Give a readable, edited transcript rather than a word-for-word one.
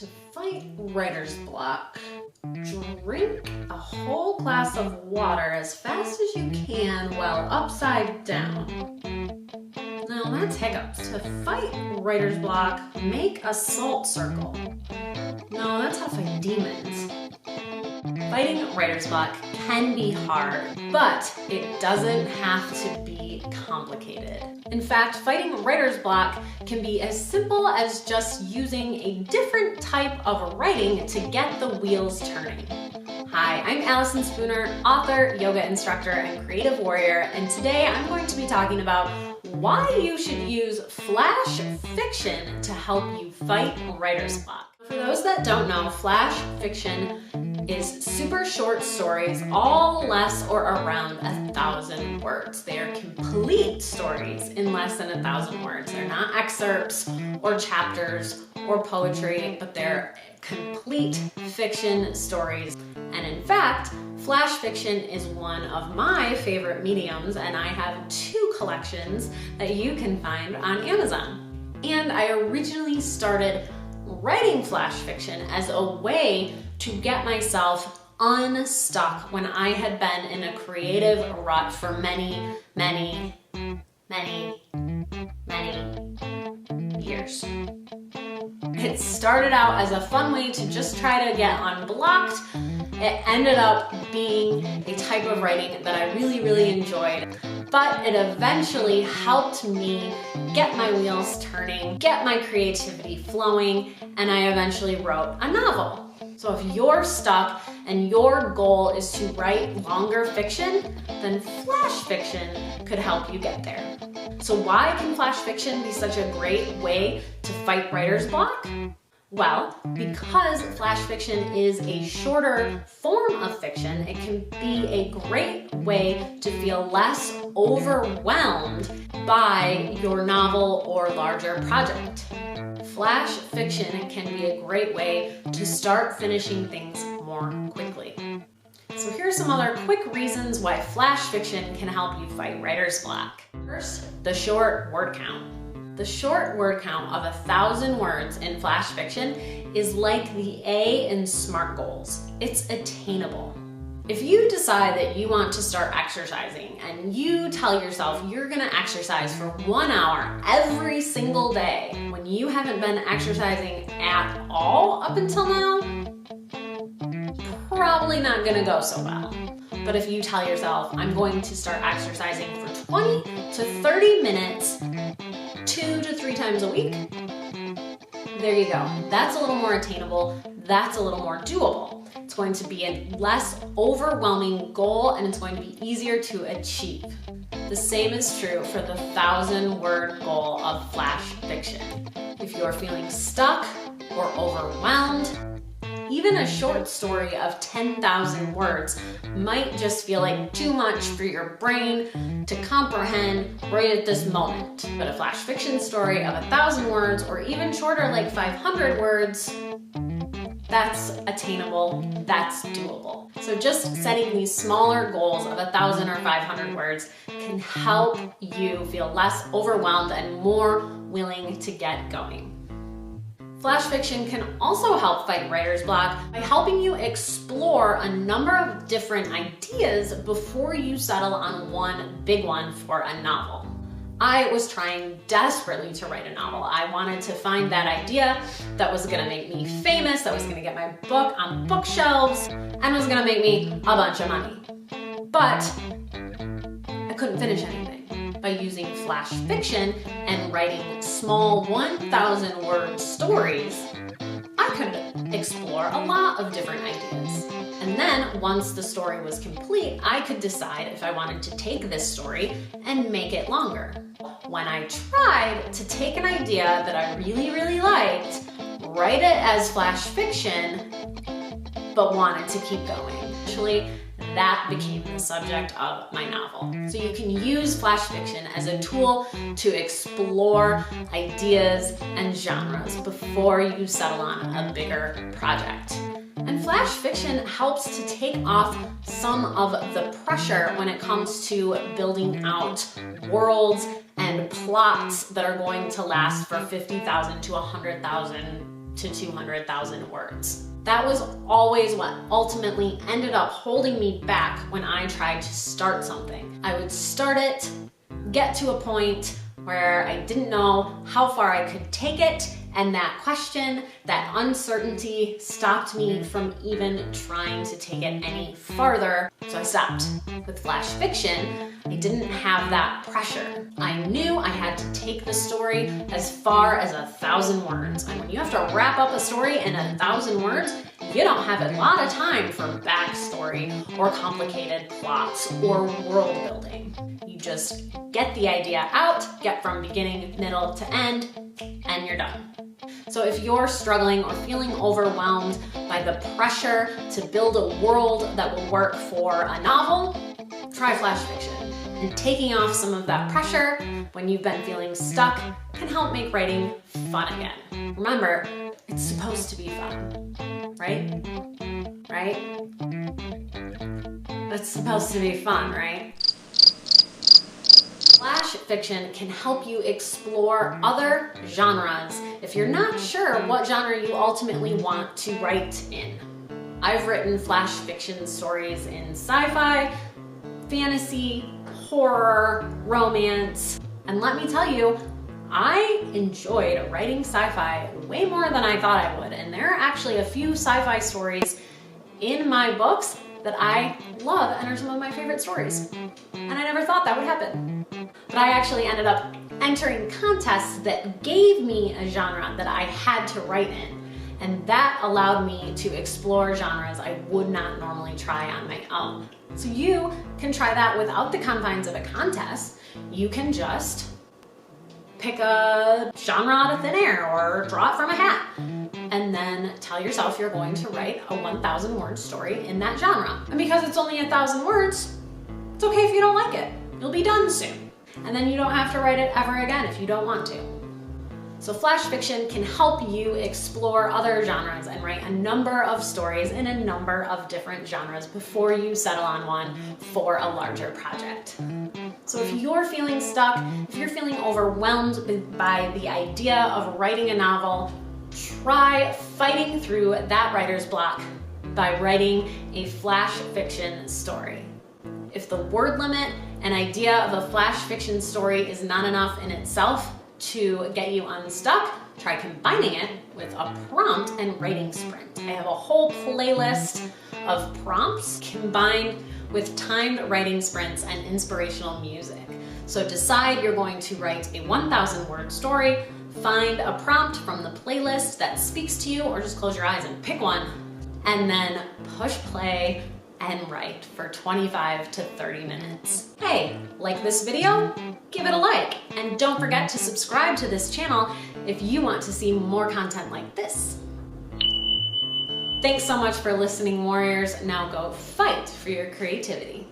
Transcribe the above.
To fight writer's block, drink a whole glass of water as fast as you can while upside down. Now that's hiccups. To fight writer's block, make a salt circle. No, that's how to fight demons. Fighting writer's block can be hard, but it doesn't have to be complicated. In fact, fighting writer's block can be as simple as just using a different type of writing to get the wheels turning. Hi, I'm Allison Spooner, author, yoga instructor, and creative warrior, and today I'm going to be talking about why you should use flash fiction to help you fight writer's block. For those that don't know, flash fiction is super short stories, all less or around 1,000 words. They are complete stories in less than 1,000 words. They're not excerpts or chapters or poetry, but they're complete fiction stories. And in fact, flash fiction is one of my favorite mediums, and I have 2 collections that you can find on Amazon. And I originally started writing flash fiction as a way to get myself unstuck when I had been in a creative rut for many years. It started out as a fun way to just try to get unblocked. It ended up being a type of writing that I really enjoyed, but it eventually helped me get my wheels turning, get my creativity flowing, and I eventually wrote a novel. So if you're stuck and your goal is to write longer fiction, then flash fiction could help you get there. So why can flash fiction be such a great way to fight writer's block? Well, because flash fiction is a shorter form of fiction, it can be a great way to feel less overwhelmed by your novel or larger project. Flash fiction can be a great way to start finishing things more quickly. So here are some other quick reasons why flash fiction can help you fight writer's block. First, the short word count. The short word count of 1,000 words in flash fiction is like the A in SMART goals. It's attainable. If you decide that you want to start exercising and you tell yourself you're gonna exercise for 1 hour every single day when you haven't been exercising at all up until now, probably not gonna go so well. But if you tell yourself, I'm going to start exercising for 20 to 30 minutes, 2 to 3 times a week, there you go. That's a little more attainable. That's a little more doable. It's going to be a less overwhelming goal, and it's going to be easier to achieve. The same is true for the 1,000-word goal of flash fiction. If you're feeling stuck or overwhelmed, even a short story of 10,000 words might just feel like too much for your brain to comprehend right at this moment. But a flash fiction story of 1,000 words, or even shorter like 500 words, that's attainable, that's doable. So just setting these smaller goals of 1,000 or 500 words can help you feel less overwhelmed and more willing to get going. Flash fiction can also help fight writer's block by helping you explore a number of different ideas before you settle on one big one for a novel. I was trying desperately to write a novel. I wanted to find that idea that was gonna make me famous, that was gonna get my book on bookshelves, and was gonna make me a bunch of money. But I couldn't finish anything. By using flash fiction and writing small 1,000-word stories, I could explore a lot of different ideas. And then once the story was complete, I could decide if I wanted to take this story and make it longer. When I tried to take an idea that I really liked, write it as flash fiction, but wanted to keep going, actually, that became the subject of my novel. So you can use flash fiction as a tool to explore ideas and genres before you settle on a bigger project. And flash fiction helps to take off some of the pressure when it comes to building out worlds and plots that are going to last for 50,000 to 100,000 to 200,000 words. That was always what ultimately ended up holding me back when I tried to start something. I would start it, get to a point where I didn't know how far I could take it, and that question, that uncertainty stopped me from even trying to take it any farther, so I stopped. With flash fiction, I didn't have that pressure. I knew I had to take the story as far as 1,000 words. And when you have to wrap up a story in 1,000 words, you don't have a lot of time for backstory or complicated plots or world building. You just get the idea out, get from beginning, middle to end, and you're done. So if you're struggling or feeling overwhelmed by the pressure to build a world that will work for a novel, try flash fiction. And taking off some of that pressure when you've been feeling stuck can help make writing fun again. Remember, it's supposed to be fun, right? Right? It's supposed to be fun, right? Flash fiction can help you explore other genres if you're not sure what genre you ultimately want to write in. I've written flash fiction stories in sci-fi, fantasy, horror, romance, and let me tell you, I enjoyed writing sci-fi way more than I thought I would, and there are actually a few sci-fi stories in my books that I love and are some of my favorite stories. And I never thought that would happen. But I actually ended up entering contests that gave me a genre that I had to write in. And that allowed me to explore genres I would not normally try on my own. So you can try that without the confines of a contest. You can just pick a genre out of thin air or draw it from a hat. And then tell yourself you're going to write a 1,000 word story in that genre. And because it's only 1,000 words, it's okay if you don't like it. You'll be done soon. And then you don't have to write it ever again if you don't want to. So flash fiction can help you explore other genres and write a number of stories in a number of different genres before you settle on one for a larger project. So if you're feeling stuck, if you're feeling overwhelmed by the idea of writing a novel, try fighting through that writer's block by writing a flash fiction story. If the word limit and idea of a flash fiction story is not enough in itself to get you unstuck, try combining it with a prompt and writing sprint. I have a whole playlist of prompts combined with timed writing sprints and inspirational music. So decide you're going to write a 1,000 word story, find a prompt from the playlist that speaks to you, or just close your eyes and pick one, and then push play and write for 25 to 30 minutes. Hey, like this video? Give it a like, and don't forget to subscribe to this channel if you want to see more content like this. Thanks so much for listening, warriors. Now go fight for your creativity.